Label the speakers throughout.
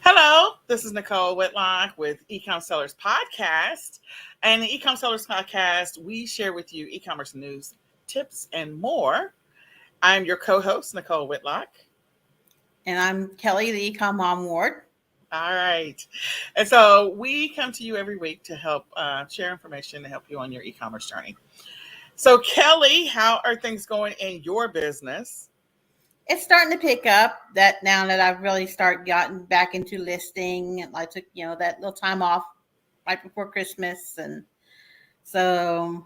Speaker 1: Hello, this is Nicole Whitlock with Ecom Sellers Podcast. And the Ecom Sellers Podcast, we share with you e-commerce news, tips, and more. I'm your co-host, Nicole Whitlock.
Speaker 2: And I'm Kelly, the eCom Mom Ward.
Speaker 1: All right. And so we come to you every week to help share information to help you on your e-commerce journey. So Kelly, how are things going in your business?
Speaker 2: It's starting to pick up that now that I've really gotten back into listing. I took, that little time off right before Christmas. And so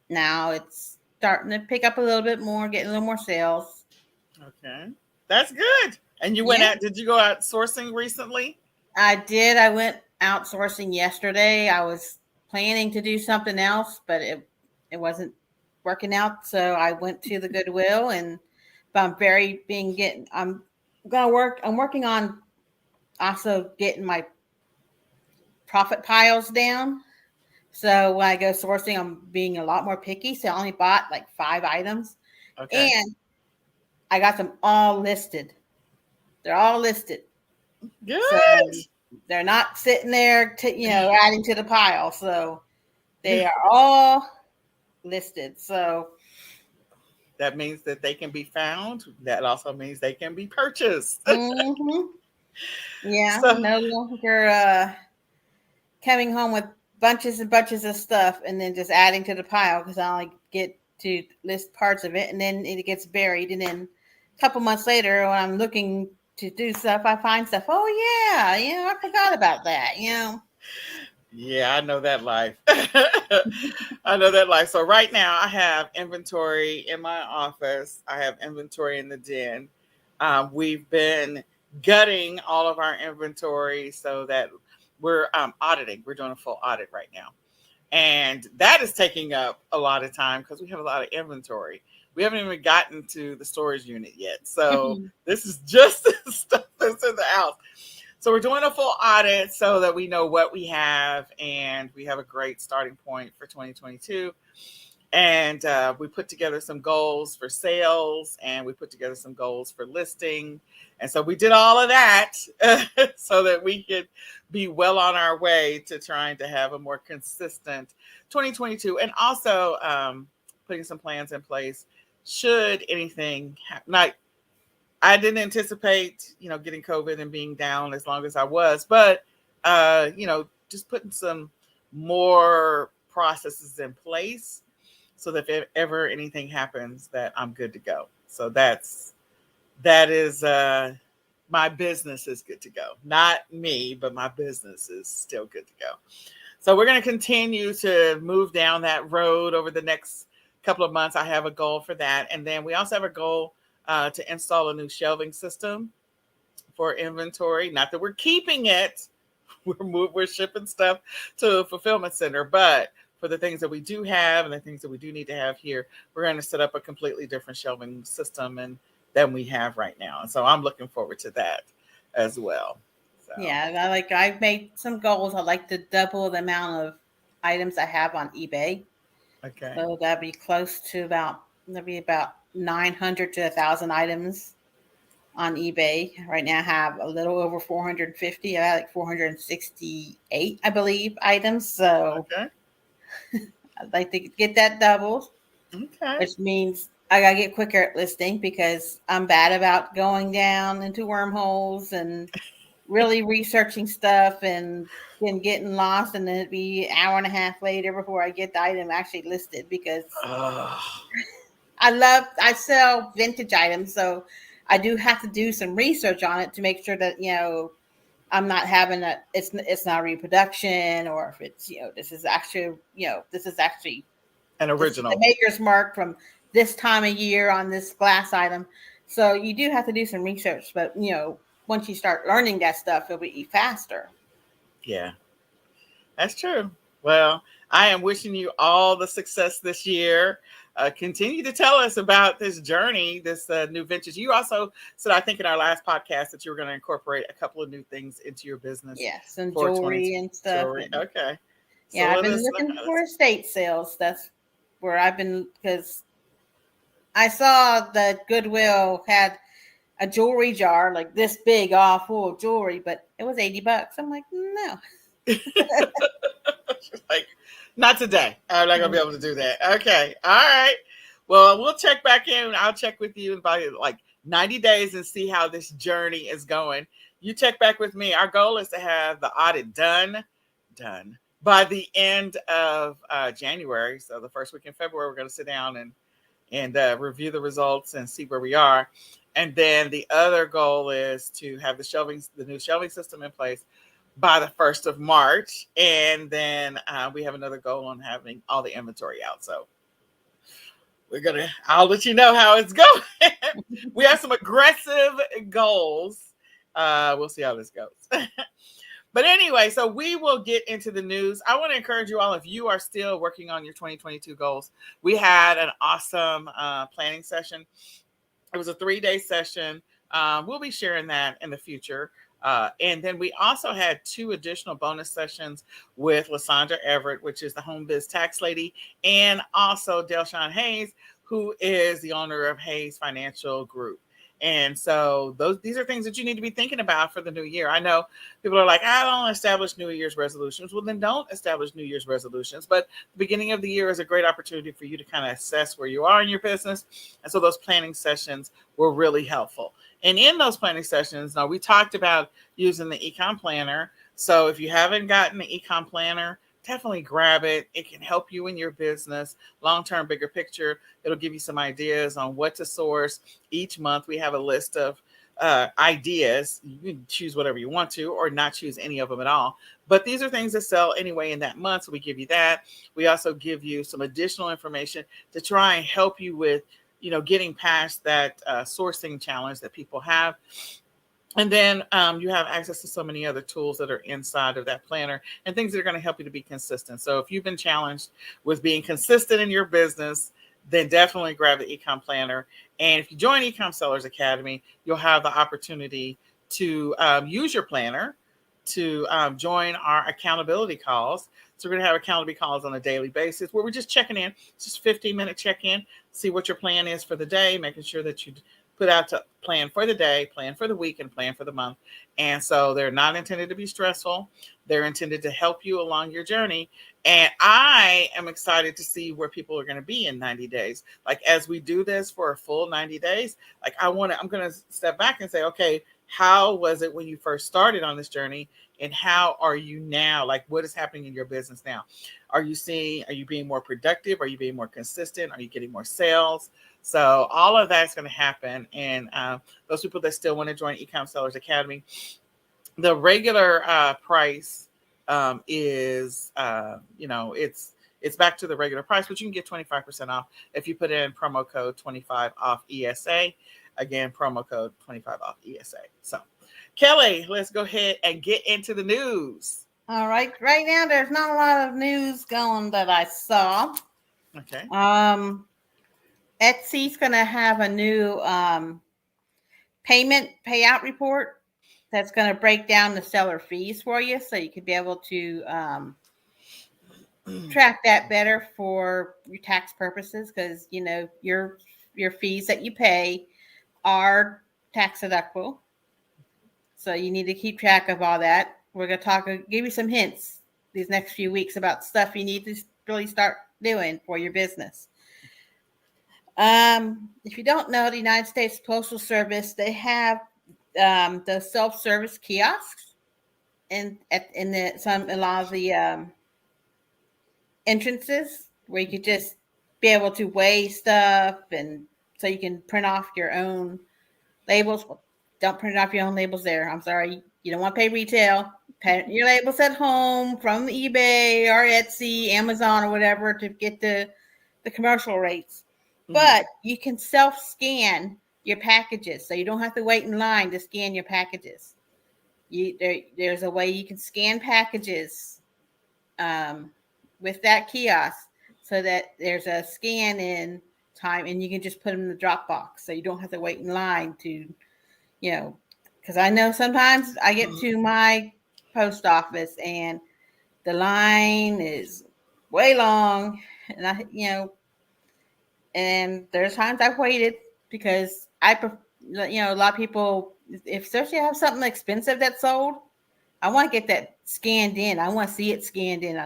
Speaker 2: now it's starting to pick up a little bit more, getting a little more sales.
Speaker 1: Okay. That's good. And you went out, did you go out sourcing recently?
Speaker 2: I did. I went outsourcing yesterday. I was planning to do something else, but it wasn't working out. So I went to the Goodwill, and I'm working on also getting my profit piles down. So when I go sourcing, I'm being a lot more picky. So I only bought like 5 items, and I got them all listed. They're all listed.
Speaker 1: Good.
Speaker 2: So they're not sitting there, adding to the pile. So they are all listed. So
Speaker 1: that means that they can be found. That also means they can be purchased.
Speaker 2: Mm-hmm. Yeah,
Speaker 1: so,
Speaker 2: no longer coming home with bunches and bunches of stuff and then just adding to the pile because I only get to list parts of it and then it gets buried. And then a couple months later, when I'm looking to do stuff, I find stuff. Oh yeah, I forgot about that.
Speaker 1: Yeah, I know that life. I know that life. So right now, I have inventory in my office. I have inventory in the den. We've been gutting all of our inventory so that we're auditing. We're doing a full audit right now, and that is taking up a lot of time because we have a lot of inventory. We haven't even gotten to the storage unit yet. So this is just the stuff that's in the house. So we're doing a full audit so that we know what we have, and we have a great starting point for 2022. And we put together some goals for sales, and we put together some goals for listing. And so we did all of that so that we could be well on our way to trying to have a more consistent 2022, and also putting some plans in place should anything happen. I didn't anticipate, getting COVID and being down as long as I was, but, just putting some more processes in place so that if ever anything happens that I'm good to go. So that is, my business is good to go. Not me, but my business is still good to go. So we're going to continue to move down that road over the next couple of months. I have a goal for that. And then we also have a goal to install a new shelving system for inventory. Not that we're keeping it, we're shipping stuff to a fulfillment center, but for the things that we do have and the things that we do need to have here, we're going to set up a completely different shelving system than we have right now. And so I'm looking forward to that as well. So.
Speaker 2: Yeah, I've made some goals. I'd like to double the amount of items I have on eBay.
Speaker 1: Okay.
Speaker 2: So that'd be close to about 900 to 1,000 items on eBay. Right now I have a little over 450. I have like 468, I believe, items. So I'd like to get that doubled.
Speaker 1: Okay.
Speaker 2: Which means I gotta get quicker at listing because I'm bad about going down into wormholes and really researching stuff and then getting lost, and then it'd be an hour and a half later before I get the item actually listed because I sell vintage items, so I do have to do some research on it to make sure that I'm not having it's not a reproduction, or if it's this is actually
Speaker 1: an original,
Speaker 2: the maker's mark from this time of year on this glass item. So you do have to do some research, but once you start learning that stuff, it'll be faster.
Speaker 1: Yeah, that's true. Well, I am wishing you all the success this year. Continue to tell us about this journey, this new ventures. You also said, I think in our last podcast, that you were going to incorporate a couple of new things into your business.
Speaker 2: Yes, and jewelry and stuff.
Speaker 1: Okay.
Speaker 2: Yeah, I've been looking for estate sales. That's where I've been, because I saw that Goodwill had a jewelry jar like this big, all full of jewelry, but it was $80. I'm like, no.
Speaker 1: Like, not today. I'm not gonna be able to do that. Okay. All right. Well, we'll check back in. I'll check with you in about like 90 days and see how this journey is going. You check back with me. Our goal is to have the audit done by the end of January. So the first week in February, we're going to sit down and review the results and see where we are. And then the other goal is to have the new shelving system in place by the 1st of March. And then we have another goal on having all the inventory out. So I'll let you know how it's going. We have some aggressive goals. We'll see how this goes. But anyway, so we will get into the news. I want to encourage you all, if you are still working on your 2022 goals, we had an awesome planning session. It was a 3-day session. We'll be sharing that in the future. And then we also had 2 additional bonus sessions with Lysandra Everett, which is the home biz tax lady, and also Delshawn Hayes, who is the owner of Hayes Financial Group. And so these are things that you need to be thinking about for the new year. I know people are like, I don't establish New Year's resolutions. Well, then don't establish New Year's resolutions. But the beginning of the year is a great opportunity for you to kind of assess where you are in your business. And so those planning sessions were really helpful. And in those planning sessions, now we talked about using the eCom planner. So if you haven't gotten the eCom planner, definitely grab it. It can help you in your business, long-term, bigger picture. It'll give you some ideas on what to source. Each month we have a list of ideas. You can choose whatever you want to or not choose any of them at all. But these are things that sell anyway in that month. So we give you that. We also give you some additional information to try and help you with, getting past that sourcing challenge that people have. And then you have access to so many other tools that are inside of that planner and things that are going to help you to be consistent. So if you've been challenged with being consistent in your business, then definitely grab the eCom planner. And if you join eCom Sellers Academy, you'll have the opportunity to use your planner to join our accountability calls. So we're going to have accountability calls on a daily basis where we're just checking in. It's just 15-minute check-in, see what your plan is for the day, making sure that you put out to plan for the day, plan for the week, and plan for the month. And so they're not intended to be stressful. They're intended to help you along your journey. And I am excited to see where people are going to be in 90 days. Like as we do this for a full 90 days, like I'm going to step back and say, okay, how was it when you first started on this journey? And how are you now? Like what is happening in your business now? Are you being more productive? Are you being more consistent? Are you getting more sales? So all of that's going to happen. And those people that still want to join Ecom Sellers Academy, the regular price is, it's back to the regular price, but you can get 25% off if you put in promo code 25 off ESA. Again, promo code 25 off ESA. So Kelly, let's go ahead and get into the news.
Speaker 2: All right. Right now, there's not a lot of news going that I saw.
Speaker 1: Okay.
Speaker 2: Etsy's going to have a new payout report that's going to break down the seller fees for you, so you could be able to track that better for your tax purposes, because your fees that you pay are tax deductible. So you need to keep track of all that. We're going to give you some hints these next few weeks about stuff you need to really start doing for your business. If you don't know, the United States Postal Service, they have the self-service kiosks in a lot of the entrances where you could just be able to weigh stuff, and so you can print off your own labels. Well, don't print off your own labels there. I'm sorry. You don't want to pay retail. Pay your labels at home from eBay or Etsy, Amazon, or whatever to get the commercial rates. Mm-hmm. But you can self-scan your packages, so you don't have to wait in line to scan your packages. There's a way you can scan packages with that kiosk, so that there's a scan in time, and you can just put them in the drop box, so you don't have to wait in line to, because I know sometimes I get to my post office and the line is way long, and and there's times I've waited because a lot of people, if especially have something expensive that's sold, I want to get that scanned in. I want to see it scanned in.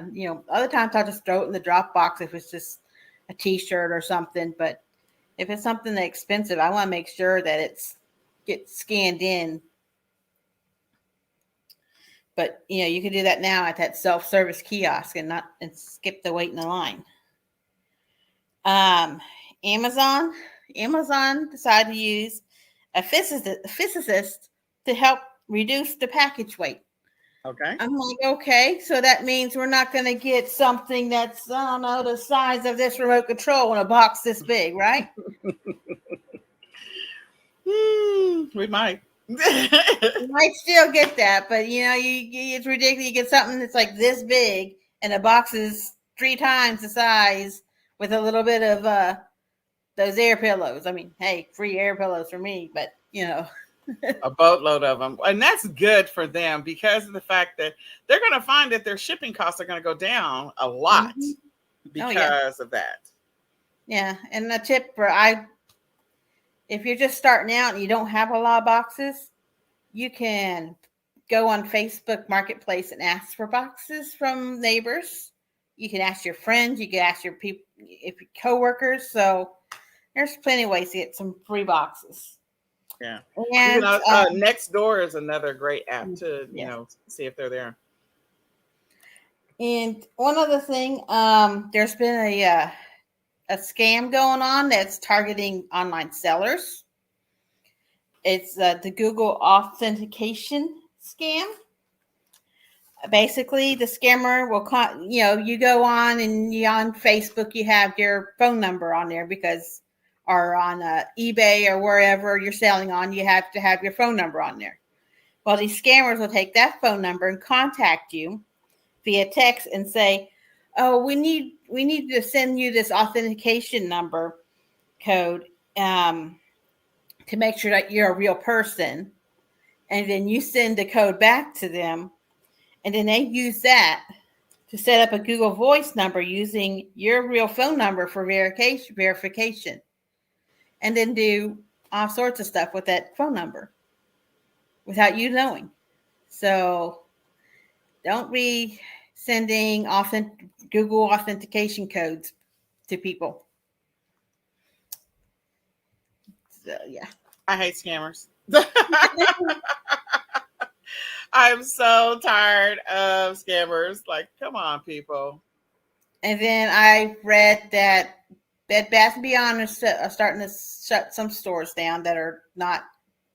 Speaker 2: Other times I'll just throw it in the drop box if it's just a T-shirt or something. But if it's something that's expensive, I want to make sure that it's gets scanned in. But you can do that now at that self-service kiosk and skip the wait in the line. Um, Amazon, Amazon decided to use a physicist to help reduce the package weight.
Speaker 1: Okay.
Speaker 2: I'm like, okay, so that means we're not going to get something that's, I don't know, the size of this remote control in a box this big, right?
Speaker 1: We might.
Speaker 2: You might still get that, but it's ridiculous. You get something that's like this big, and the box is 3 times the size with a little bit of those air pillows. I mean, hey, free air pillows for me, but
Speaker 1: A boatload of them. And that's good for them because of the fact that they're going to find that their shipping costs are going to go down a lot
Speaker 2: Oh yeah,
Speaker 1: because of that.
Speaker 2: yeah. And a tip if you're just starting out and you don't have a lot of boxes, you can go on Facebook Marketplace and ask for boxes from neighbors. You can ask your friends. You can ask your people, if your coworkers. So there's plenty of ways to get some free boxes.
Speaker 1: Yeah. Even
Speaker 2: And
Speaker 1: Nextdoor is another great app to,
Speaker 2: yes.
Speaker 1: see if they're there.
Speaker 2: And one other thing, there's been a scam going on that's targeting online sellers. It's the Google authentication scam. Basically, the scammer will you go on and you on Facebook, you have your phone number on there or on eBay or wherever you're selling on, you have to have your phone number on there. Well, these scammers will take that phone number and contact you via text and say, "Oh, we need to send you this authentication number code to make sure that you're a real person." And then you send the code back to them, and then they use that to set up a Google Voice number using your real phone number for verification, and then do all sorts of stuff with that phone number without you knowing. So don't be sending Google authentication codes to people. So yeah.
Speaker 1: I hate scammers. I'm so tired of scammers. Like, come on, people.
Speaker 2: And then I read that Bed Bath and Beyond are starting to shut some stores down that are not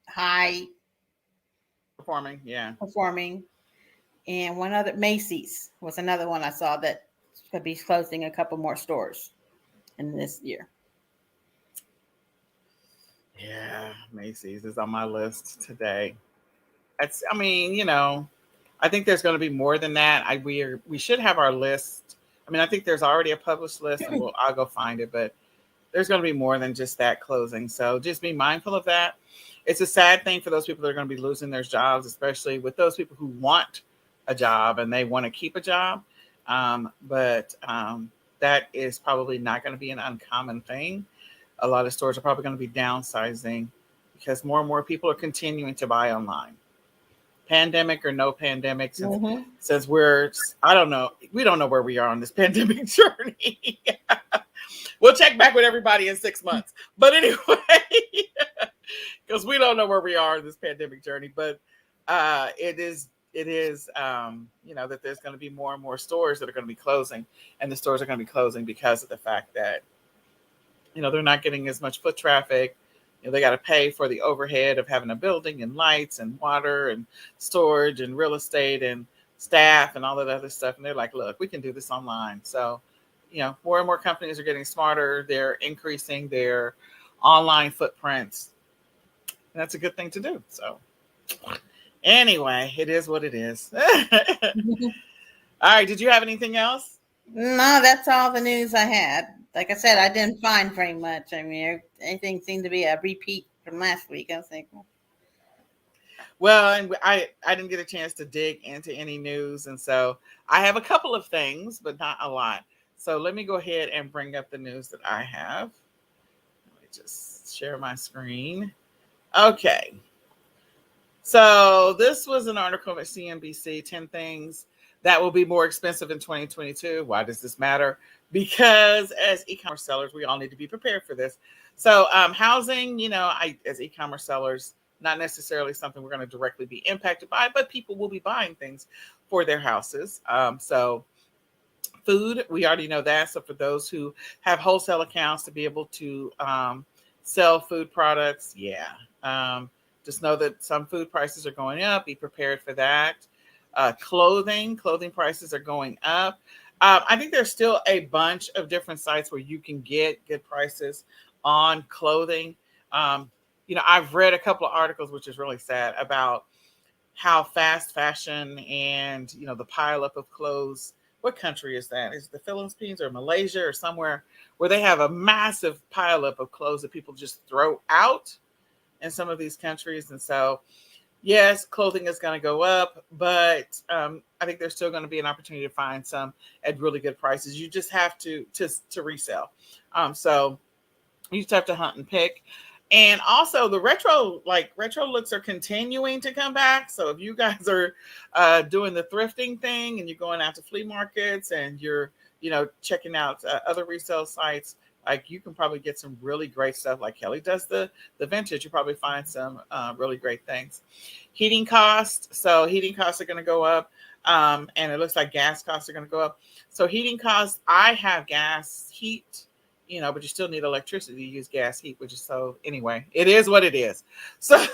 Speaker 2: high
Speaker 1: Performing, yeah.
Speaker 2: performing. And one other, Macys was another one I saw that could be closing a couple more stores in this year.
Speaker 1: Yeah, Macy's is on my list today. I mean, I think there's going to be more than that. We should have our list. I mean, I think there's already a published list, and I'll go find it. But there's going to be more than just that closing. So just be mindful of that. It's a sad thing for those people that are going to be losing their jobs, especially with those people who want a job and they want to keep a job. But that is probably not going to be an uncommon thing. A lot of stores are probably going to be downsizing because more and more people are continuing to buy online. Pandemic or no pandemic, since I don't know, we don't know where we are on this pandemic journey. We'll check back with everybody in 6 months. But anyway, because we don't know where we are in this pandemic journey. But it is that there's going to be more and more stores that are going to be closing, and the stores are going to be closing because of the fact that they're not getting as much foot traffic. They got to pay for the overhead of having a building and lights and water and storage and real estate and staff and all that other stuff. And they're like, look, we can do this online. So, more and more companies are getting smarter. They're increasing their online footprints. And that's a good thing to do. So anyway, it is what it is. All right. Did you have anything else?
Speaker 2: No, that's all the news I had. Like I said, I didn't find very much. I mean, anything seemed to be a repeat from last week. I was thinking.
Speaker 1: Well, and I didn't get a chance to dig into any news, and so I have a couple of things, but not a lot. So let me go ahead and bring up the news that I have. Let me just share my screen. Okay. So this was an article at CNBC, 10 things that will be more expensive in 2022. Why does this matter? Because as e-commerce sellers, we all need to be prepared for this. So housing, as e-commerce sellers, not necessarily something we're going to directly be impacted by, but people will be buying things for their houses. So food, we already know that. So for those who have wholesale accounts to be able to sell food products, yeah. Just know that some food prices are going up. Be prepared for that. Clothing prices are going up. I think there's still a bunch of different sites where you can get good prices on clothing. I've read a couple of articles, which is really sad, about how fast fashion and the pileup of clothes. What country is that? Is it the Philippines or Malaysia or somewhere where they have a massive pileup of clothes that people just throw out in some of these countries? And so, yes, clothing is going to go up, but I think there's still going to be an opportunity to find some at really good prices. You just have to resell. So you just have to hunt and pick. And also the retro looks are continuing to come back. So if you guys are doing the thrifting thing and you're going out to flea markets and you're, checking out other resale sites, like you can probably get some really great stuff. Like Kelly does the vintage, you probably find some really great things. Heating costs. So heating costs are going to go up. And it looks like gas costs are going to go up. So heating costs, I have gas heat, but you still need electricity to use gas heat, which is so anyway, it is what it is. So,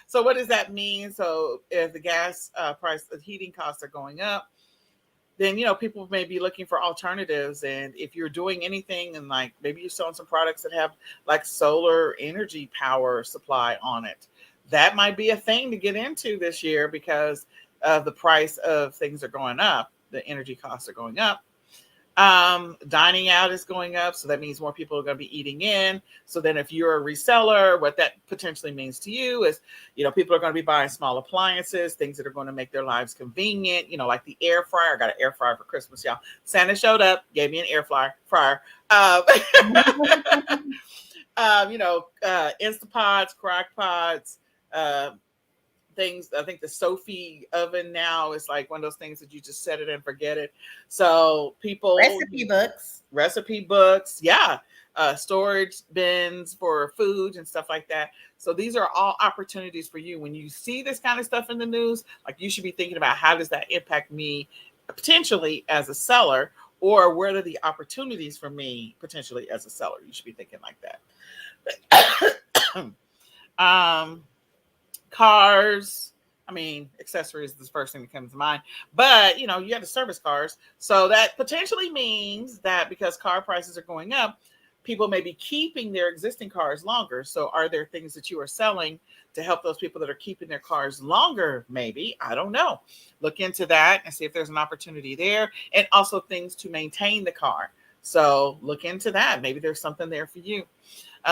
Speaker 1: so what does that mean? So if the gas price, the heating costs are going up, then, people may be looking for alternatives. And if you're doing anything and like maybe you're selling some products that have like solar energy power supply on it, that might be a thing to get into this year because the price of things are going up. The energy costs are going up. Dining out is going up, so that means more people are going to be eating in. So then if you're a reseller, what that potentially means to you is, people are going to be buying small appliances, things that are going to make their lives convenient, like the air fryer. I got an air fryer for Christmas, y'all. Santa showed up, gave me an air fryer. Instapots, crock pots, uh, things. I think the Sophie oven now is like one of those things that you just set it and forget it. So recipe books, yeah, storage bins for food and stuff like that. So these are all opportunities for you. When you see this kind of stuff in the news, like you should be thinking about how does that impact me potentially as a seller, or where are the opportunities for me potentially as a seller? You should be thinking like that. Cars, I mean, accessories is the first thing that comes to mind. But, you have the service cars. So that potentially means that because car prices are going up, people may be keeping their existing cars longer. So are there things that you are selling to help those people that are keeping their cars longer? Maybe. I don't know. Look into that and see if there's an opportunity there. And also things to maintain the car. So look into that. Maybe there's something there for you.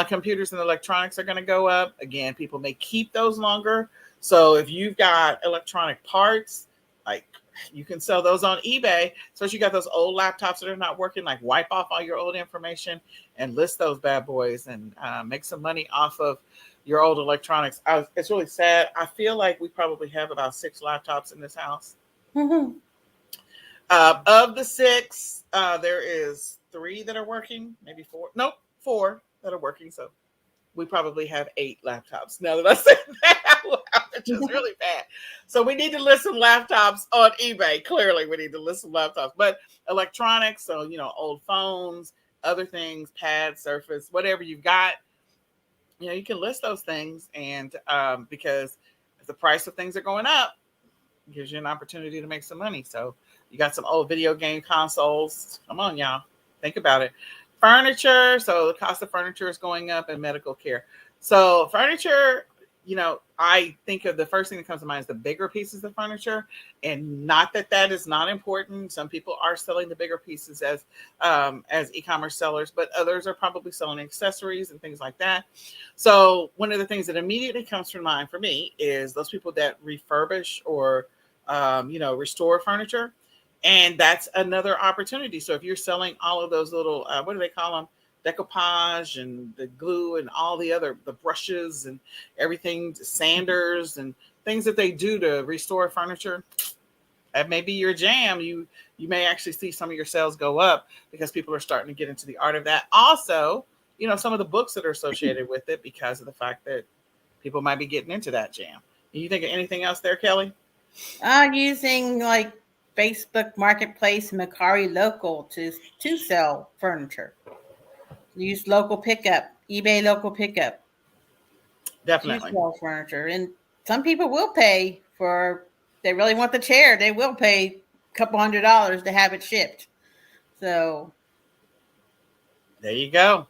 Speaker 1: Computers and electronics are going to go up. Again, people may keep those longer. So if you've got electronic parts, like you can sell those on eBay. So if you got those old laptops that are not working, like wipe off all your old information and list those bad boys and make some money off of your old electronics. It's really sad. I feel like we probably have about 6 laptops in this house. Of the 6, there is 3 that are working, maybe 4. Nope, 4 that are working. So we probably have 8 laptops now that I said that out loud, which is really bad. So we need to list some laptops on eBay. Clearly, we need to list some laptops. But electronics, so, old phones, other things, pads, Surface, whatever you've got, you can list those things. And because if the price of things are going up, it gives you an opportunity to make some money. So you got some old video game consoles. Come on, y'all. Think about it. Furniture. So the cost of furniture is going up, and medical care. So furniture, I think of the first thing that comes to mind is the bigger pieces of furniture, and not that is not important. Some people are selling the bigger pieces as e-commerce sellers, but others are probably selling accessories and things like that. So one of the things that immediately comes to mind for me is those people that refurbish or restore furniture. And that's another opportunity. So if you're selling all of those little, what do they call them? decoupage and the glue and all the brushes and everything, sanders and things that they do to restore furniture, that may be your jam. You may actually see some of your sales go up because people are starting to get into the art of that. Also, some of the books that are associated with it because of the fact that people might be getting into that jam. You think of anything else there, Kelly?
Speaker 2: Using like Facebook Marketplace, Mercari Local to sell furniture. Use local pickup, eBay local pickup to
Speaker 1: Definitely.
Speaker 2: sell furniture. And some people will pay for, they really want the chair, they will pay a couple $100 to have it shipped. So
Speaker 1: there you go.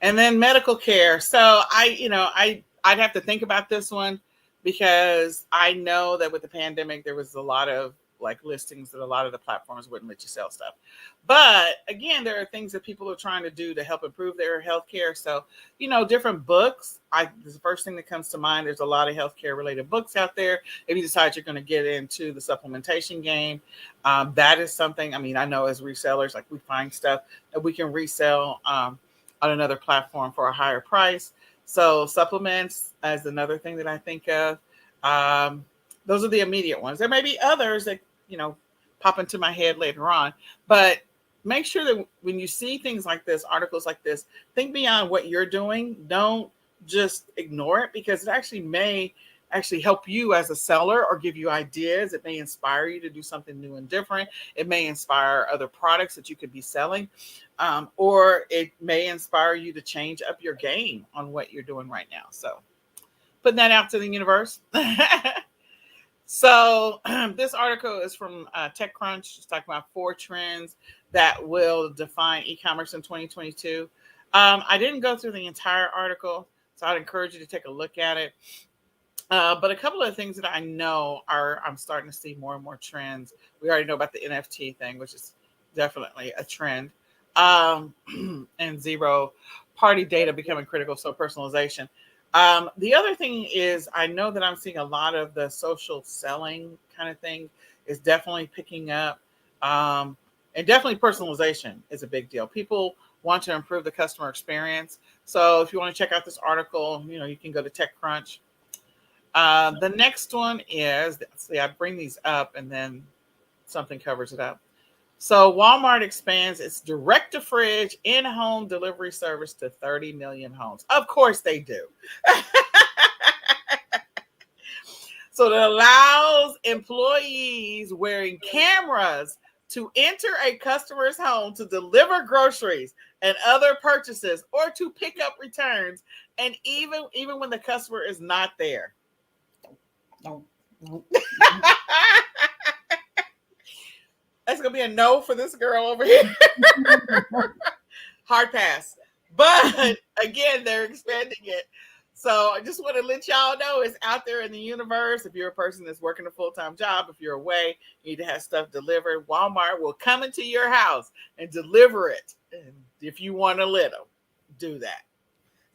Speaker 1: And then medical care. So I'd have to think about this one because I know that with the pandemic, there was a lot of like listings that a lot of the platforms wouldn't let you sell stuff. But again, there are things that people are trying to do to help improve their healthcare. So, different books. The first thing that comes to mind, there's a lot of healthcare related books out there. If you decide you're going to get into the supplementation game, that is something. I mean, I know as resellers, like we find stuff that we can resell on another platform for a higher price. So supplements is another thing that I think of. Those are the immediate ones. There may be others that, pop into my head later on, but make sure that when you see things like this, articles like this, think beyond what you're doing. Don't just ignore it because it actually may help you as a seller or give you ideas. It may inspire you to do something new and different. It may inspire other products that you could be selling, or it may inspire you to change up your game on what you're doing right now. So putting that out to the universe. So this article is from TechCrunch. It's talking about 4 trends that will define e-commerce in 2022. I didn't go through the entire article, so I'd encourage you to take a look at it. But a couple of things that I know I'm starting to see more and more trends. We already know about the NFT thing, which is definitely a trend. And zero party data becoming critical, so personalization. The other thing is I know that I'm seeing a lot of the social selling kind of thing is definitely picking up. And definitely personalization is a big deal. People want to improve the customer experience. So if you want to check out this article, you can go to TechCrunch. The next one is, see, I bring these up and then something covers it up. So Walmart expands its direct-to-fridge in-home delivery service to 30 million homes. Of course they do. So it allows employees wearing cameras to enter a customer's home to deliver groceries and other purchases or to pick up returns, and even when the customer is not there.
Speaker 2: no.
Speaker 1: That's gonna be a no for this girl over here. Hard pass. But again, they're expanding it. So I just want to let y'all know it's out there in the universe. If you're a person that's working a full-time job, if you're away, you need to have stuff delivered, Walmart will come into your house and deliver it. And if you want to let them do that.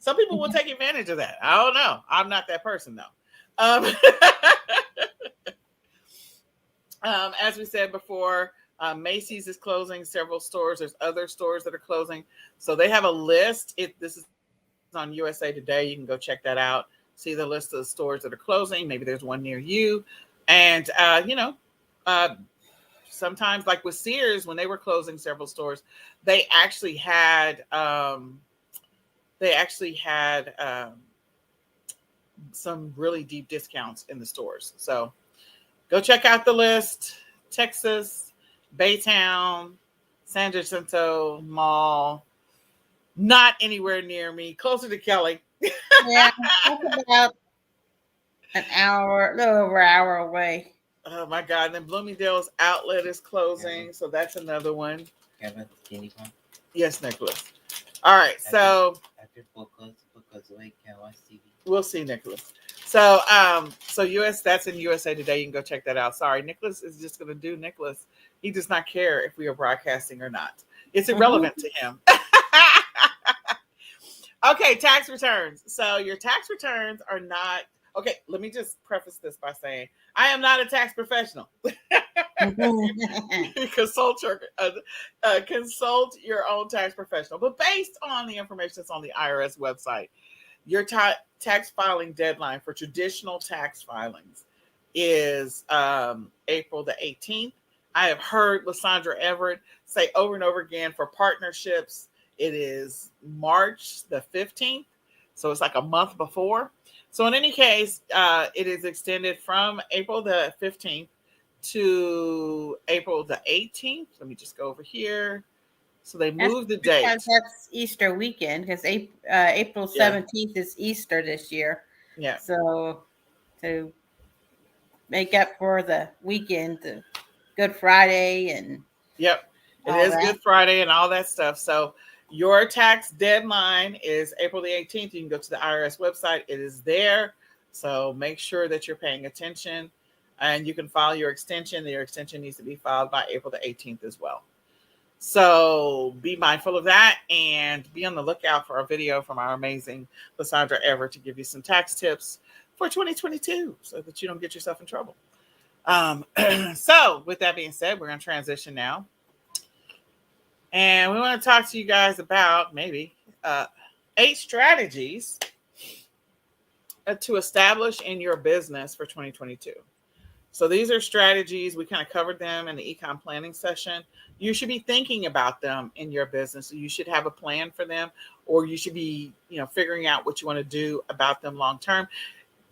Speaker 1: Some people will take advantage of that. I don't know. I'm not that person though. As we said before, Macys is closing several stores. There's other stores that are closing. So they have a list. This is on USA Today. You can go check that out. See the list of the stores that are closing. Maybe there's one near you. And, sometimes like with Sears, when they were closing several stores, they actually had some really deep discounts in the stores. So go check out the list. Texas, Baytown, San Jacinto Mall. Not anywhere near me. Closer to Kelly.
Speaker 2: Yeah, that's about a little over an hour away.
Speaker 1: Oh my God. And then Bloomingdale's outlet is closing. So that's another one.
Speaker 3: Kevin, can you come?
Speaker 1: Yes, Nicholas. All right. So
Speaker 3: after focus we can watch TV.
Speaker 1: We'll see, Nicholas. So that's in USA Today. You can go check that out. Sorry, Nicholas is just gonna do Nicholas. He does not care if we are broadcasting or not. It's irrelevant to him. Okay, tax returns. So your tax returns are not okay. Let me just preface this by saying I am not a tax professional. Consult your own tax professional. But based on the information that's on the IRS website, your tax filing deadline for traditional tax filings is April the 18th. I have heard Lysandra Everett say over and over again for partnerships, it is March the 15th. So it's like a month before. So in any case, it is extended from April the 15th to April the 18th. Let me just go over here. So they moved the date.
Speaker 2: Because that's Easter weekend, because April 17th is Easter this year.
Speaker 1: Yeah.
Speaker 2: So to make up for the weekend, the Good Friday and
Speaker 1: Yep. It is Good Friday and all that stuff. So your tax deadline is April the 18th. You can go to the IRS website. It is there. So make sure that you're paying attention, and you can file your extension. Your extension needs to be filed by April the 18th as well. So be mindful of that and be on the lookout for a video from our amazing Lysandra Everett to give you some tax tips for 2022 so that you don't get yourself in trouble. So with that being said, we're going to transition now. And we want to talk to you guys about maybe 8 strategies to establish in your business for 2022. So these are strategies. We kind of covered them in the ecom planning session. You should be thinking about them in your business. You should have a plan for them, or you should be, figuring out what you want to do about them long term.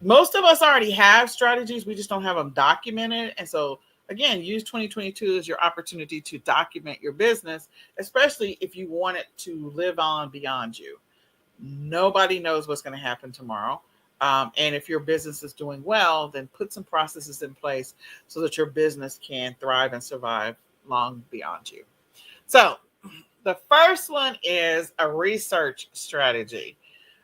Speaker 1: Most of us already have strategies. We just don't have them documented. And so again, use 2022 as your opportunity to document your business, especially if you want it to live on beyond you. Nobody knows what's going to happen tomorrow. And if your business is doing well, then put some processes in place so that your business can thrive and survive long beyond you. So the first one is a research strategy.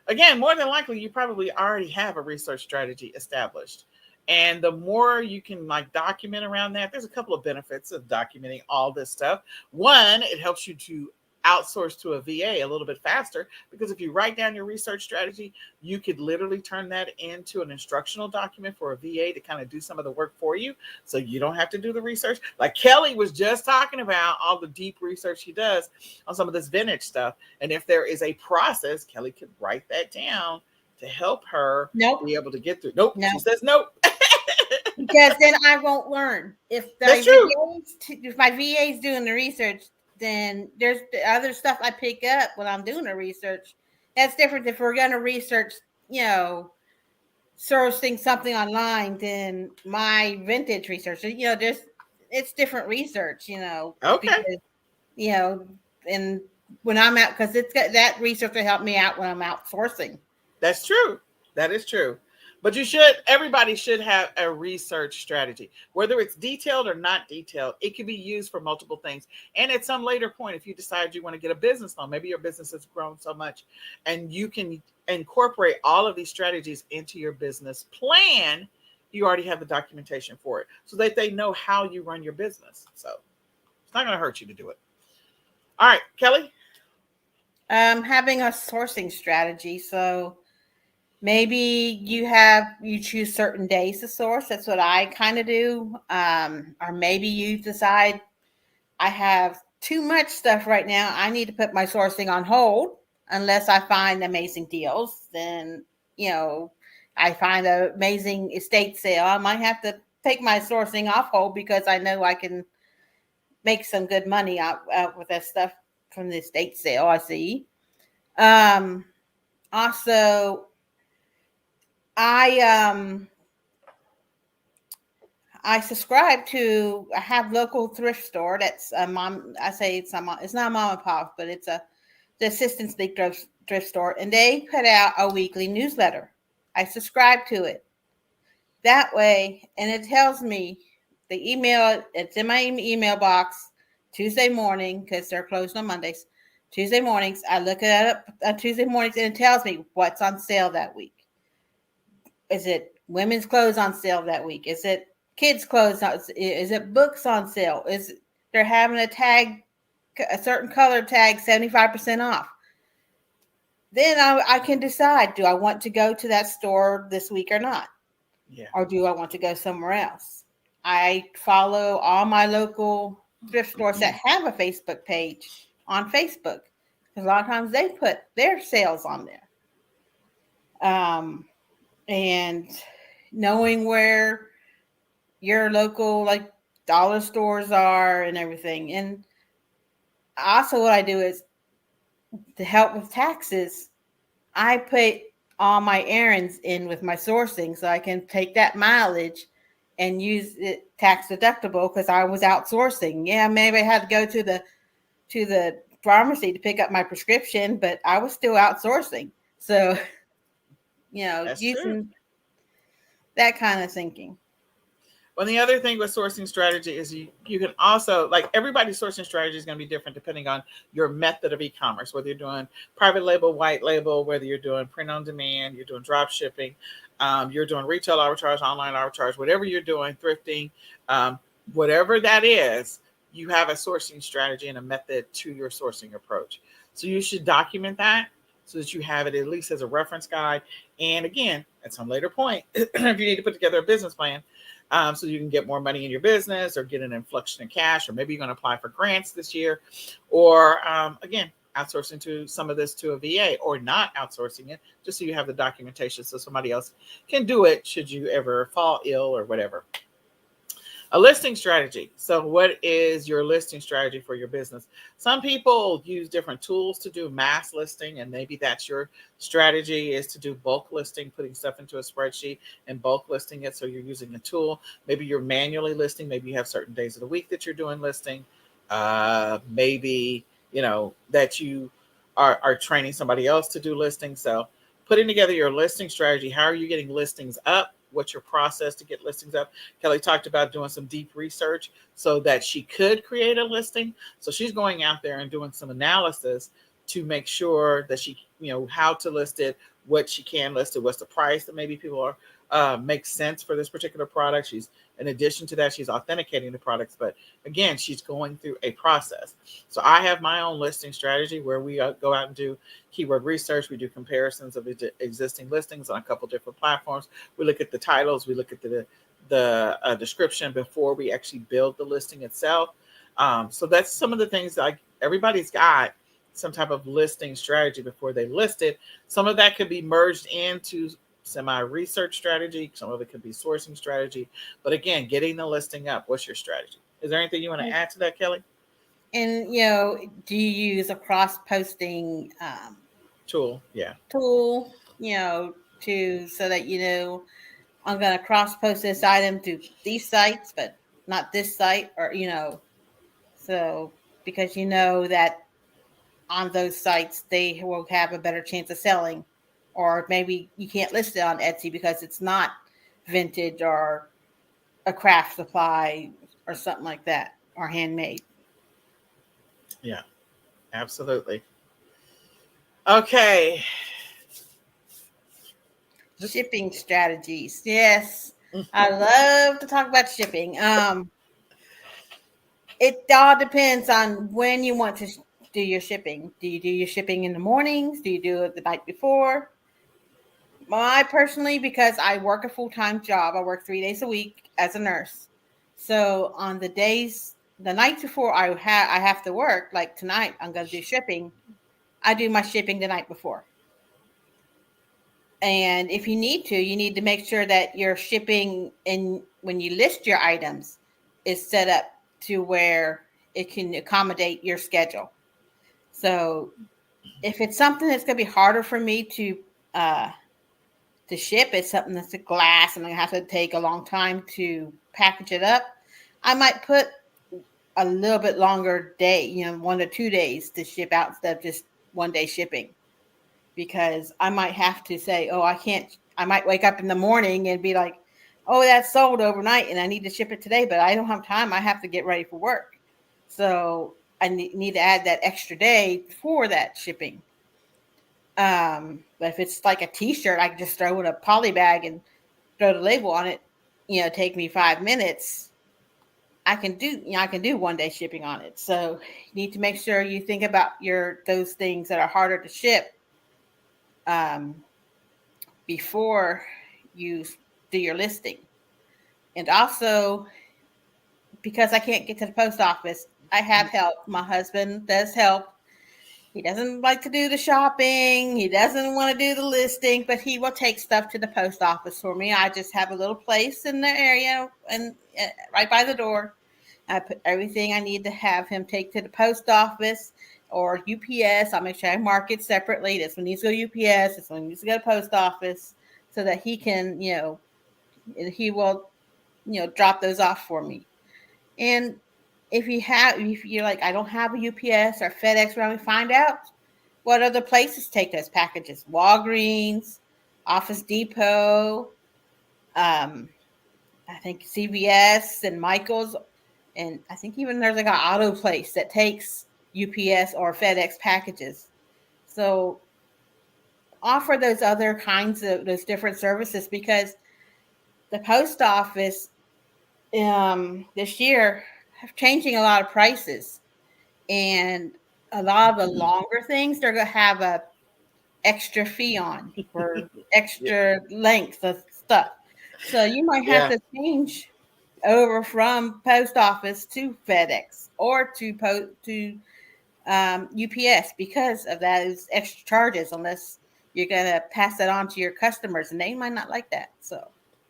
Speaker 1: Again, more than likely, you probably already have a research strategy established. And the more you can document around that, there's a couple of benefits of documenting all this stuff. One, it helps you to outsource to a VA a little bit faster, because if you write down your research strategy, you could literally turn that into an instructional document for a VA to kind of do some of the work for you. So you don't have to do the research. Like Kelly was just talking about all the deep research she does on some of this vintage stuff. And if there is a process, Kelly could write that down to help her be able to get through. Nope. She says nope.
Speaker 2: Because then I won't learn. If my VA is doing the research, then there's the other stuff I pick up when I'm doing the research. That's different if we're going to research, sourcing something online than my vintage research. It's different research,
Speaker 1: Okay.
Speaker 2: Because, and when I'm out, because that research will help me out when I'm outsourcing.
Speaker 1: That's true. That is true. But everybody should have a research strategy, whether it's detailed or not detailed. It can be used for multiple things. And at some later point, if you decide you want to get a business loan, maybe your business has grown so much and you can incorporate all of these strategies into your business plan, you already have the documentation for it so that they know how you run your business. So it's not going to hurt you to do it. All right, Kelly.
Speaker 2: Having a sourcing strategy. So maybe you choose certain days to source. That's what I kind of do. Or maybe you decide I have too much stuff right now. I need to put my sourcing on hold unless I find amazing deals. Then, I find an amazing estate sale. I might have to take my sourcing off hold because I know I can make some good money out with that stuff from the estate sale I see. Also, I subscribe to. I have local thrift store. That's a mom. I say it's not mom and pop, but it's the Assistance League thrift store, and they put out a weekly newsletter. I subscribe to it that way, and it tells me the email. It's in my email box Tuesday morning because they're closed on Mondays. Tuesday mornings, I look it up on Tuesday mornings, and it tells me what's on sale that week. Is it women's clothes on sale that week? Is it kids' clothes? Is it books on sale? They're having a certain color tag, 75% off? Then I can decide, do I want to go to that store this week or not?
Speaker 1: Yeah.
Speaker 2: Or do I want to go somewhere else? I follow all my local thrift stores that have a Facebook page on Facebook, because a lot of times they put their sales on there. And knowing where your local like dollar stores are and everything. And also what I do is to help with taxes, I put all my errands in with my sourcing so I can take that mileage and use it tax deductible because I was outsourcing. Yeah, maybe I had to go to the pharmacy to pick up my prescription, but I was still outsourcing. So,
Speaker 1: That's true.
Speaker 2: using that kind of thinking.
Speaker 1: Well, the other thing with sourcing strategy is you can also, like, everybody's sourcing strategy is going to be different depending on your method of e-commerce, whether you're doing private label, white label, whether you're doing print on demand, you're doing drop shipping, you're doing retail arbitrage, online arbitrage, whatever you're doing, thrifting, um, whatever that is, you have a sourcing strategy and a method to your sourcing approach. So you should document that so that you have it at least as a reference guide. And again, at some later point, if you need to put together a business plan, so you can get more money in your business or get an influx in cash, or maybe you're going to apply for grants this year, or again, outsourcing to some of this to a VA, or not outsourcing it, just so you have the documentation so somebody else can do it should you ever fall ill or whatever. A listing strategy. So what is your listing strategy for your business? Some people use different tools to do mass listing, and maybe that's your strategy, is to do bulk listing, putting stuff into a spreadsheet and bulk listing it. So you're using a tool. Maybe you're manually listing. Maybe you have certain days of the week that you're doing listing. Maybe, that you are training somebody else to do listing. So putting together your listing strategy. How are you getting listings up? What's your process to get listings up? Kelly talked about doing some deep research so that she could create a listing. So she's going out there and doing some analysis to make sure that she, how to list it, what she can list it, what's the price that maybe people are makes sense for this particular product. She's, in addition to that, she's authenticating the products, but again, she's going through a process. So I have my own listing strategy where we go out and do keyword research. We do comparisons of existing listings on a couple different platforms. We look at the titles, we look at the description before we actually build the listing itself. So that's some of the things that everybody's got some type of listing strategy before they list it. Some of that could be merged into semi-research strategy. Some of it could be sourcing strategy. But again, getting the listing up, what's your strategy? Is there anything you want to add to that, Kelly?
Speaker 2: And do you use a cross-posting
Speaker 1: Tool? Yeah.
Speaker 2: tool? To so that I'm going to cross-post this item to these sites, but not this site, or so because that on those sites they will have a better chance of selling, or maybe you can't list it on Etsy because it's not vintage or a craft supply or something like that, or handmade.
Speaker 1: Yeah, absolutely. Okay.
Speaker 2: Shipping strategies. Yes. I love to talk about shipping. It all depends on when you want to do your shipping. Do you do your shipping in the mornings? Do you do it the night before? I personally, because I work a full-time job, I work 3 days a week as a nurse. So on the night before I have to work, like tonight, I'm going to do shipping. I do my shipping the night before. And if you need to make sure that your shipping, and when you list your items, is set up to where it can accommodate your schedule. So if it's something that's going to be harder for me to ship, it's something that's a glass and I have to take a long time to package it up, I might put a little bit longer day, 1 to 2 days to ship out instead of just 1 day shipping. Because I might have to say, oh, I might wake up in the morning and be like, oh, that's sold overnight and I need to ship it today, but I don't have time. I have to get ready for work. So I need to add that extra day for that shipping. But if it's like a t-shirt, I can just throw in a poly bag and throw the label on it, take me 5 minutes. I can do 1 day shipping on it. So you need to make sure you think about those things that are harder to ship before you do your listing. And also, because I can't get to the post office, I have help. My husband does help. He doesn't like to do the shopping. He doesn't want to do the listing, but he will take stuff to the post office for me. I just have a little place in the area and right by the door. I put everything I need to have him take to the post office or UPS. I'll make sure I mark it separately. This one needs to go UPS. This one needs to go to post office so that he can, he will, drop those off for me. And if you're like, I don't have a UPS or FedEx around me, find out what other places take those packages. Walgreens, Office Depot, I think CVS and Michael's, and I think even there's like an auto place that takes UPS or FedEx packages. So offer those other kinds of those different services, because the post office this year have changing a lot of prices, and a lot of the longer things they're going to have a extra fee on for extra length of stuff. So you might have to change over from post office to FedEx or to UPS because of those extra charges, unless you're going to pass that on to your customers, and they might not like that. So,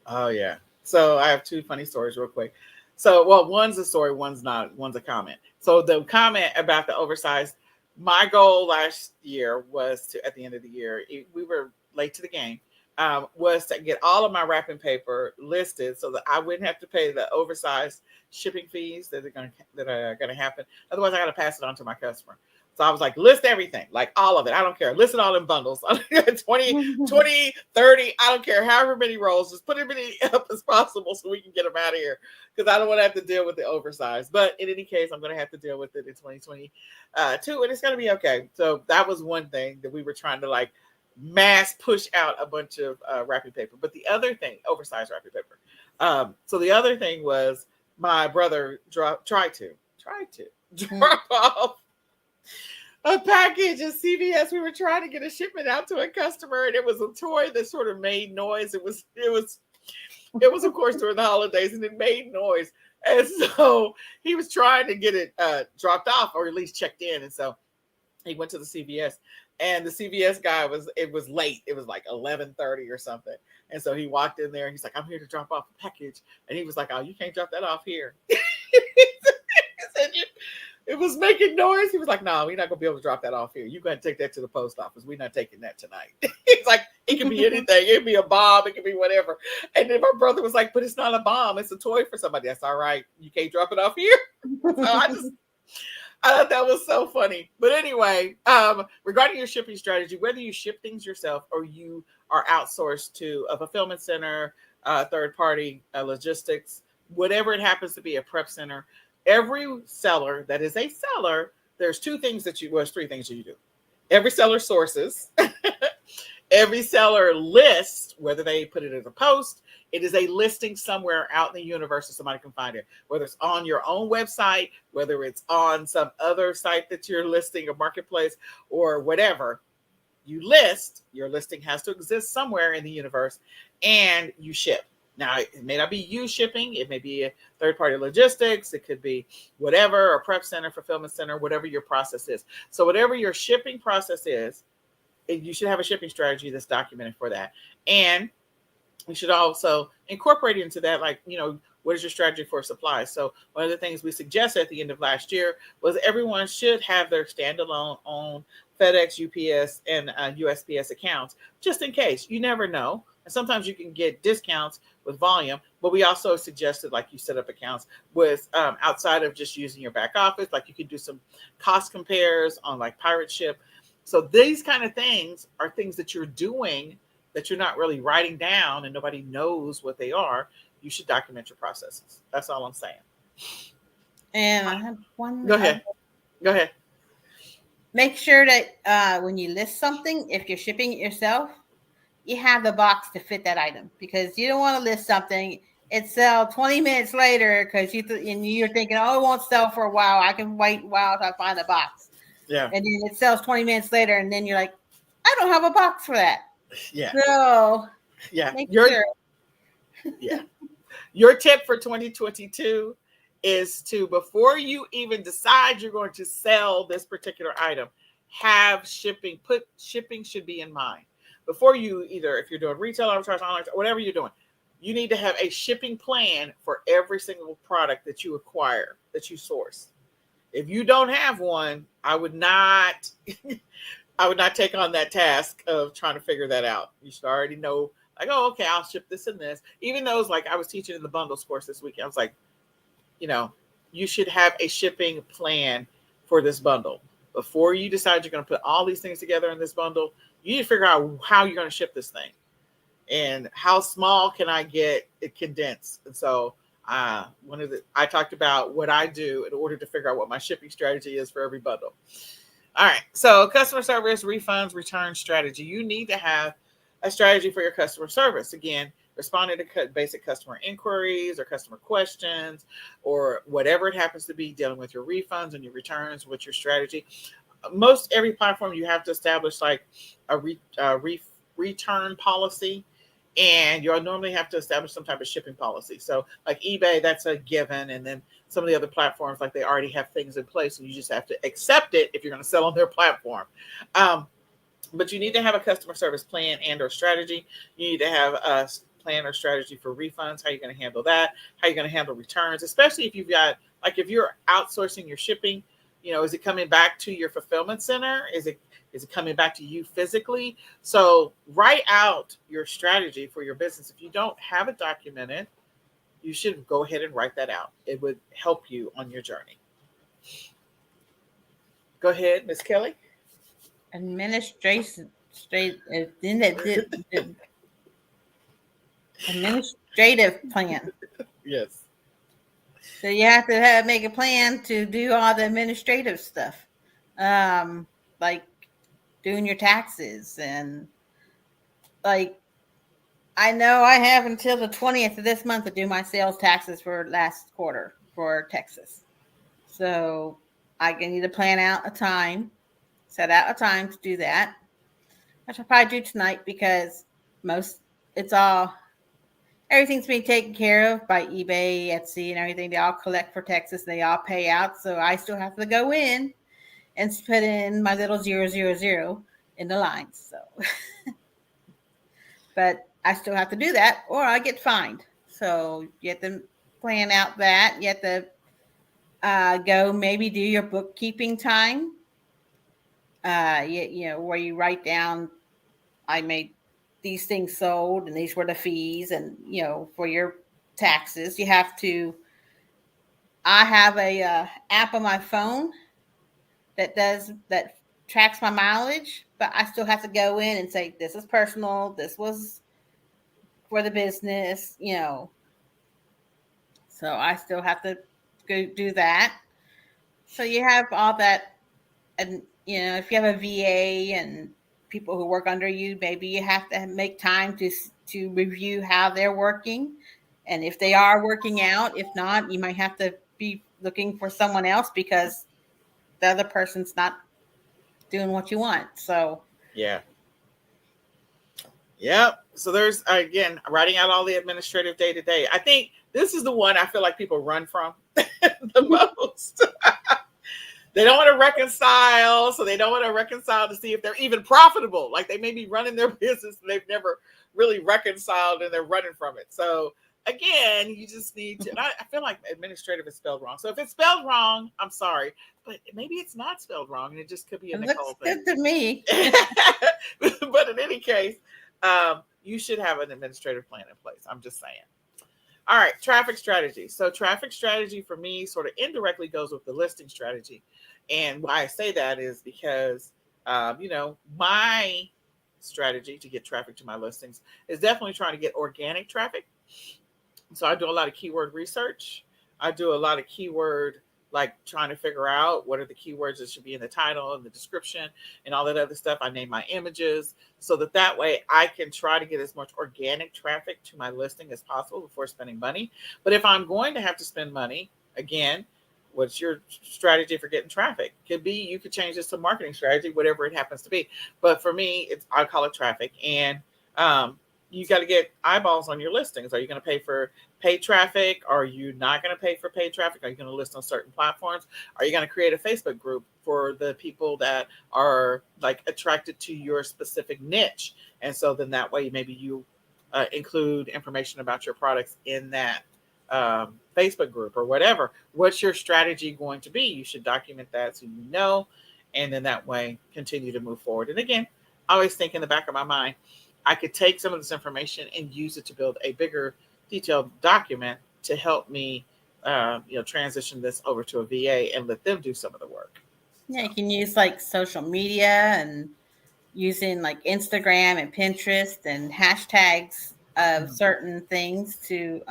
Speaker 1: Oh yeah. So I have two funny stories real quick. So, well, one's a story, one's not, one's a comment. So the comment about the oversized, my goal last year was to, at the end of the year, we were late to the game, was to get all of my wrapping paper listed so that I wouldn't have to pay the oversized shipping fees that are gonna happen. Otherwise, I got to pass it on to my customer. So I was like, list everything, like all of it. I don't care. List it all in bundles. 20, 30, I don't care. However many rolls, just put as many up as possible so we can get them out of here. Because I don't want to have to deal with the oversized. But in any case, I'm going to have to deal with it in 2022. And it's going to be okay. So that was one thing that we were trying to like mass push out a bunch of wrapping paper. But the other thing, oversized wrapping paper. So the other thing was my brother tried to drop off a package at CVS. We were trying to get a shipment out to a customer, and it was a toy that sort of made noise. It was of course during the holidays, and it made noise. And so he was trying to get it dropped off, or at least checked in. And so he went to the CVS, and the CVS guy was late. It was like 11:30 or something. And so he walked in there, and he's like, "I'm here to drop off a package." And he was like, "Oh, you can't drop that off here." He said, it was making noise. He was like, "No, we're not gonna be able to drop that off here. You gotta take that to the post office. We're not taking that tonight." It's like, it can be anything. It can be a bomb. It can be whatever. And then my brother was like, "But it's not a bomb. It's a toy for somebody." That's all right. You can't drop it off here. So I thought that was so funny. But anyway, regarding your shipping strategy, whether you ship things yourself or you are outsourced to a fulfillment center, third party logistics, whatever it happens to be, a prep center. Every seller that is a seller, there's three things that you do. Every seller sources, every seller lists, whether they put it as a post, it is a listing somewhere out in the universe so somebody can find it, whether it's on your own website, whether it's on some other site that you're listing, a marketplace, or whatever. You list, your listing has to exist somewhere in the universe, and you ship. Now, it may not be you shipping. It may be a third-party logistics. It could be whatever, a prep center, fulfillment center, whatever your process is. So whatever your shipping process is, you should have a shipping strategy that's documented for that. And we should also incorporate into that, like, what is your strategy for supplies? So one of the things we suggested at the end of last year was everyone should have their standalone own FedEx, UPS, and USPS accounts, just in case. You never know. And sometimes you can get discounts with volume, but we also suggested, like, you set up accounts with outside of just using your back office, like you could do some cost compares on like Pirate Ship. So these kind of things are things that you're doing that you're not really writing down and nobody knows what they are. You should document your processes. That's all I'm saying.
Speaker 2: And I have one.
Speaker 1: Go ahead.
Speaker 2: Make sure that when you list something, if you're shipping it yourself, you have the box to fit that item, because you don't want to list something, it sells 20 minutes later because you're thinking, oh, it won't sell for a while. I can wait a while till I find a box.
Speaker 1: Yeah.
Speaker 2: And then it sells 20 minutes later, and then you're like, I don't have a box for that.
Speaker 1: Yeah.
Speaker 2: So
Speaker 1: yeah.
Speaker 2: Sure.
Speaker 1: Yeah. Your tip for 2022 is to, before you even decide you're going to sell this particular item, have shipping, shipping should be in mind. Before you, either if you're doing retail arbitrage, online, whatever you're doing, you need to have a shipping plan for every single product that you acquire, that you source. If you don't have one, I would not I would not take on that task of trying to figure that out. You should already know, like, oh, okay, I'll ship this and this. Even those, like I was teaching in the bundles course this weekend, I was like, you know, you should have a shipping plan for this bundle. Before you decide you're going to put all these things together in this bundle, you need to figure out how you're going to ship this thing and how small can I get it condensed. And so I talked about what I do in order to figure out what my shipping strategy is for every bundle. All right. So customer service, refunds, return strategy. You need to have a strategy for your customer service. Again, responding to basic customer inquiries or customer questions or whatever it happens to be, dealing with your refunds and your returns, what's your strategy. Most every platform you have to establish like a return policy, and you'll normally have to establish some type of shipping policy. So like eBay, that's a given. And then some of the other platforms, like they already have things in place and you just have to accept it if you're going to sell on their platform. But you need to have a customer service plan and or strategy. You need to have a plan or strategy for refunds, how you're going to handle that, how you're going to handle returns, especially if you've got, like if you're outsourcing your shipping, you know, is it coming back to your fulfillment center? Is it coming back to you physically? So write out your strategy for your business. If you don't have it documented, you should go ahead and write that out. It would help you on your journey. Go ahead, Miss Kelly.
Speaker 2: Administrative plan.
Speaker 1: Yes.
Speaker 2: So you have to make a plan to do all the administrative stuff, like doing your taxes and like. I know I have until the 20th of this month to do my sales taxes for last quarter for Texas. So I need to plan out a time, set out a time to do that. I should probably do tonight because everything's being taken care of by eBay, Etsy, and everything. They all collect for Texas and they all pay out. So I still have to go in and put in my little 000 in the lines. So, but I still have to do that or I get fined. So you have to plan out that. You have to go maybe do your bookkeeping time. You know, where you write down, I made these things sold and these were the fees. And, you know, for your taxes, you have to, I have a app on my phone that tracks my mileage, but I still have to go in and say, this is personal. This was for the business, you know. So I still have to go do that. So you have all that. And, you know, if you have a VA and people who work under you, maybe you have to make time to review how they're working. And if they are working out, if not, you might have to be looking for someone else because the other person's not doing what you want. So
Speaker 1: yeah. Yep. So there's, again, writing out all the administrative day to day. I think this is the one I feel like people run from the most. They don't want to reconcile. So they don't want to reconcile to see if they're even profitable. Like they may be running their business and they've never really reconciled and they're running from it. So again, you just need to, and I feel like administrative is spelled wrong. So if it's spelled wrong, I'm sorry, but maybe it's not spelled wrong and it just could be a Nicole thing.
Speaker 2: Good to me.
Speaker 1: But in any case, you should have an administrative plan in place. I'm just saying. All right, traffic strategy. So traffic strategy for me sort of indirectly goes with the listing strategy. And why I say that is because, you know, my strategy to get traffic to my listings is definitely trying to get organic traffic. So I do a lot of keyword research. I do a lot of keyword, like trying to figure out what are the keywords that should be in the title and the description and all that other stuff. I name my images so that way I can try to get as much organic traffic to my listing as possible before spending money. But if I'm going to have to spend money, again, what's your strategy for getting traffic? Could be, you could change this to marketing strategy, whatever it happens to be. But for me, I call it traffic. And you got to get eyeballs on your listings. Are you going to pay for paid traffic? Are you not going to pay for paid traffic? Are you going to list on certain platforms? Are you going to create a Facebook group for the people that are like attracted to your specific niche? And so then that way, maybe you include information about your products in that Facebook group or whatever. What's your strategy going to be? You should document that so you know, and then that way continue to move forward. And again, I always think in the back of my mind, I could take some of this information and use it to build a bigger, detailed document to help me, transition this over to a VA and let them do some of the work.
Speaker 2: Yeah,
Speaker 1: So,
Speaker 2: you can use like social media and using like Instagram and Pinterest and hashtags of
Speaker 1: mhm.
Speaker 2: certain things to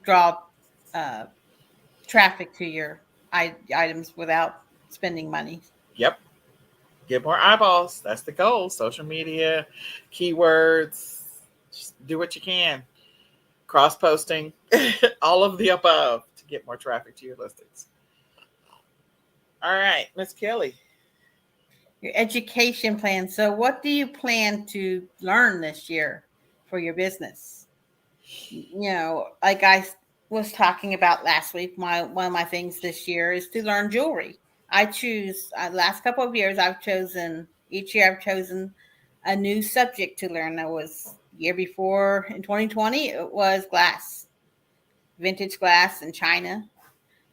Speaker 2: draw uh, traffic to your items without spending money.
Speaker 1: Yep, get more eyeballs. That's the goal. Social media, keywords, just do what you can. Cross posting, all of the above to get more traffic to your listings. All right, Miss Kelly.
Speaker 2: Your education plan. So, what do you plan to learn this year for your business? Like I was talking about last week, my one of my things this year is to learn jewelry. I choose last couple of years I've chosen a new subject to learn. That was year before in 2020 it was glass, vintage glass in China.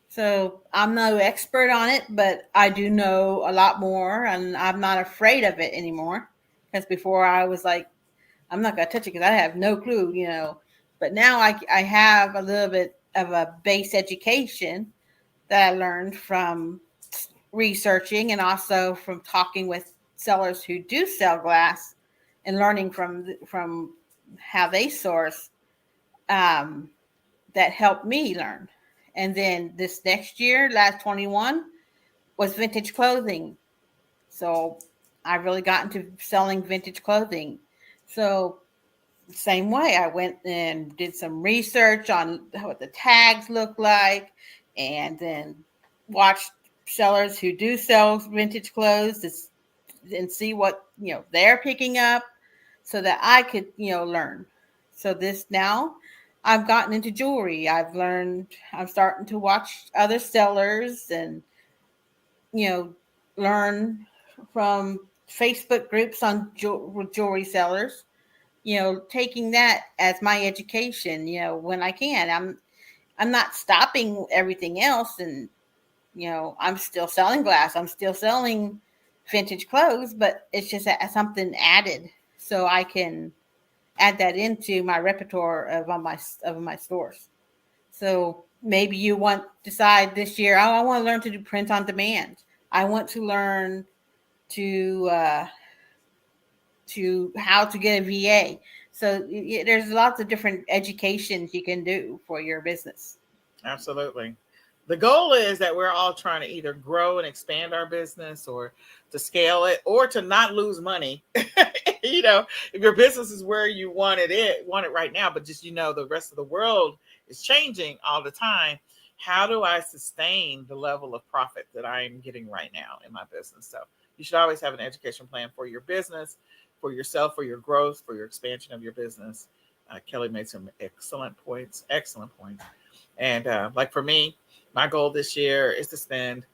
Speaker 2: So I'm no expert on it, but I do know a lot more, and I'm not afraid of it anymore. Because before I was like, I'm not gonna touch it because I have no clue. But now I have a little bit of a base education that I learned from researching and also from talking with sellers who do sell glass and learning from how they source. Um, that helped me learn. And then this next year, last 21, was vintage clothing. So I really got into selling vintage clothing. So same way, I went and did some research on what the tags look like, and then watched sellers who do sell vintage clothes and see what they're picking up, so that I could learn. So this now, I've gotten into jewelry. I've learned. I'm starting to watch other sellers and you know learn from Facebook groups on jewelry sellers, taking that as my education, when I can. I'm not stopping everything else, and I'm still selling glass. I'm still selling vintage clothes, but it's just something added so I can add that into my repertoire of my stores. So maybe you decide this year, oh, I want to learn to do print on demand. I want to learn to how to get a VA. So there's lots of different educations you can do for your business.
Speaker 1: Absolutely. The goal is that we're all trying to either grow and expand our business or to scale it or to not lose money. If your business is where you want it right now, but just the rest of the world is changing all the time. How do I sustain the level of profit that I'm getting right now in my business? So you should always have an education plan for your business, for yourself, for your growth, for your expansion of your business. Kelly made some excellent points. Excellent points. And like for me, my goal this year is to spend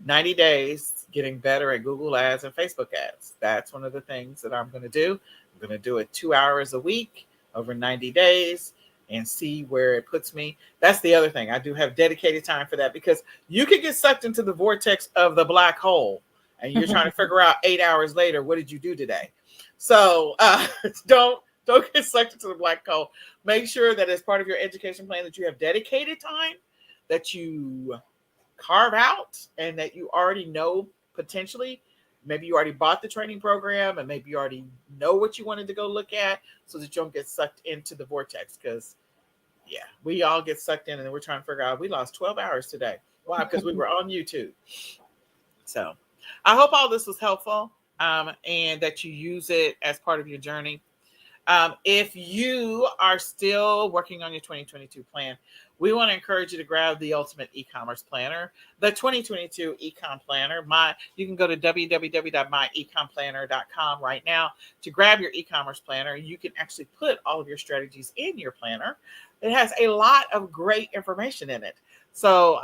Speaker 1: 90 days getting better at Google ads and Facebook ads. That's one of the things that I'm going to do. I'm going to do it 2 hours a week over 90 days and see where it puts me. That's the other thing. I do have dedicated time for that because you could get sucked into the vortex of the black hole and you're trying to figure out 8 hours later, what did you do today? So don't get sucked into the black hole. Make sure that as part of your education plan that you have dedicated time that you carve out and that you already know potentially. Maybe you already bought the training program and maybe you already know what you wanted to go look at so that you don't get sucked into the vortex. Because, yeah, we all get sucked in and we're trying to figure out we lost 12 hours today. Why? Because we were on YouTube. So I hope all this was helpful and that you use it as part of your journey. If you are still working on your 2022 plan, we want to encourage you to grab the Ultimate E-commerce Planner, the 2022 Ecom Planner. You can go to www.myecomplanner.com right now to grab your e-commerce planner. You can actually put all of your strategies in your planner. It has a lot of great information in it. So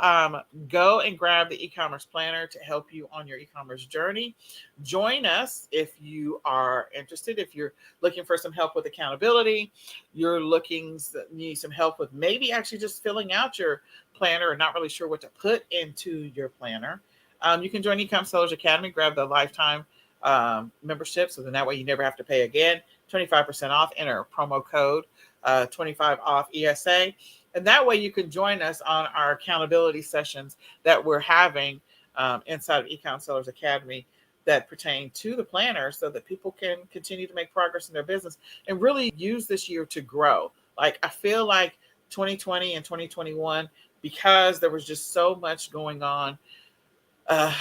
Speaker 1: go and grab the e-commerce planner to help you on your e-commerce journey. Join us if you are interested. If you're looking for some help with accountability, need some help with maybe actually just filling out your planner or not really sure what to put into your planner, you can join Ecom Sellers Academy, grab the lifetime membership, so then that way you never have to pay again. 25% off, enter promo code 25 off ESA. And that way you can join us on our accountability sessions that we're having inside of Ecom Sellers Academy that pertain to the planner, so that people can continue to make progress in their business and really use this year to grow. Like, I feel like 2020 and 2021, because there was just so much going on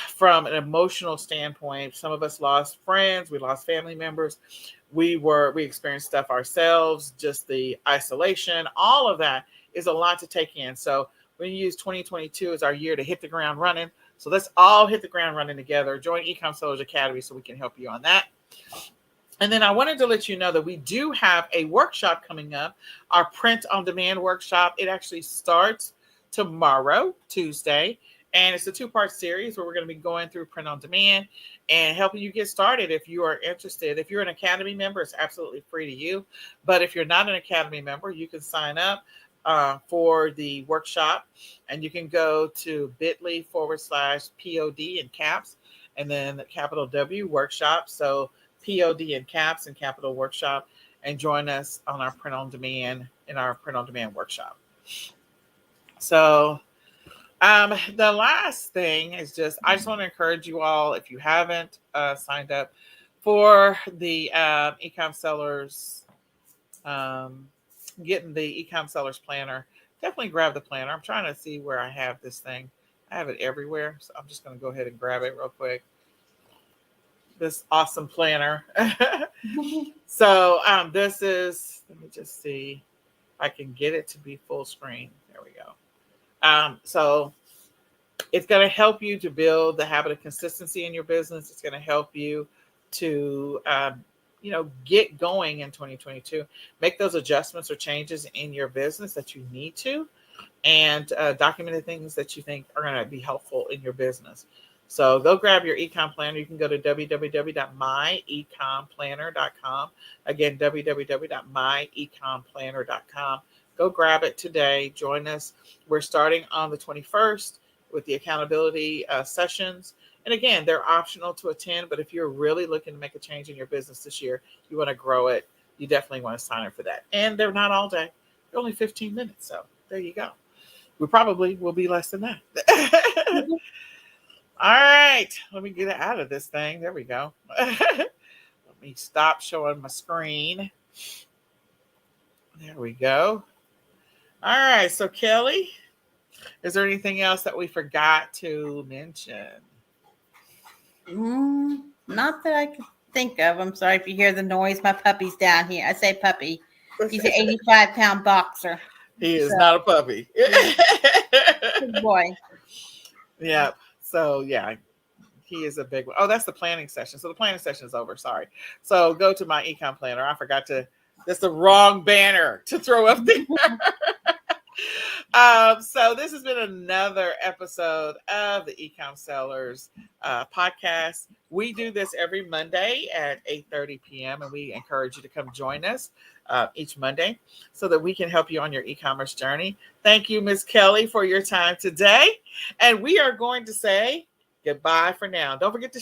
Speaker 1: from an emotional standpoint. Some of us lost friends, we lost family members, we experienced stuff ourselves, just the isolation, all of that is a lot to take in. So we use 2022 as our year to hit the ground running. So let's all hit the ground running together. Join Ecom Sellers Academy so we can help you on that. And then I wanted to let you know that we do have a workshop coming up, our print on demand workshop. It actually starts tomorrow, Tuesday. And it's a 2-part series where we're going to be going through print on demand and helping you get started if you are interested. If you're an Academy member, it's absolutely free to you. But if you're not an Academy member, you can sign up for the workshop, and you can go to bit.ly/POD in caps and then capital W workshop. So POD in caps and capital workshop, and join us on our print on demand workshop. So the last thing is I just want to encourage you all, if you haven't signed up for the Ecom Sellers, getting the Ecom Sellers planner, definitely grab the planner. I'm trying to see where I have this thing. I have it everywhere, so I'm just going to go ahead and grab it real quick. This awesome planner. So this is, let me just see if I can get it to be full screen. There we go. So it's going to help you to build the habit of consistency in your business. It's going to help you to, get going in 2022. Make those adjustments or changes in your business that you need to, and document the things that you think are going to be helpful in your business. So go grab your Ecom Planner. You can go to www.myecomplanner.com. Again, www.myecomplanner.com. Go grab it today. Join us. We're starting on the 21st with the accountability sessions. And again, they're optional to attend, but if you're really looking to make a change in your business this year, you want to grow it, you definitely want to sign up for that. And they're not all day. They're only 15 minutes. So there you go. We probably will be less than that. All right, let me get it out of this thing. There we go. Let me stop showing my screen. There we go. All right, so Kelly, is there anything else that we forgot to mention?
Speaker 2: Not that I can think of. I'm sorry if you hear the noise. My puppy's down here. I say puppy. He's an 85-pound boxer.
Speaker 1: He is not a puppy.
Speaker 2: Good boy.
Speaker 1: Yeah. So yeah, he is a big one. Oh, that's the planning session. So the planning session is over. Sorry. So go to my Ecom Planner. I forgot to. That's the wrong banner to throw up there. So this has been another episode of the Ecom Sellers podcast. We do this every Monday at 8:30 p.m. and we encourage you to come join us each Monday so that we can help you on your e-commerce journey. Thank you, Ms. Kelly, for your time today. And we are going to say goodbye for now. Don't forget to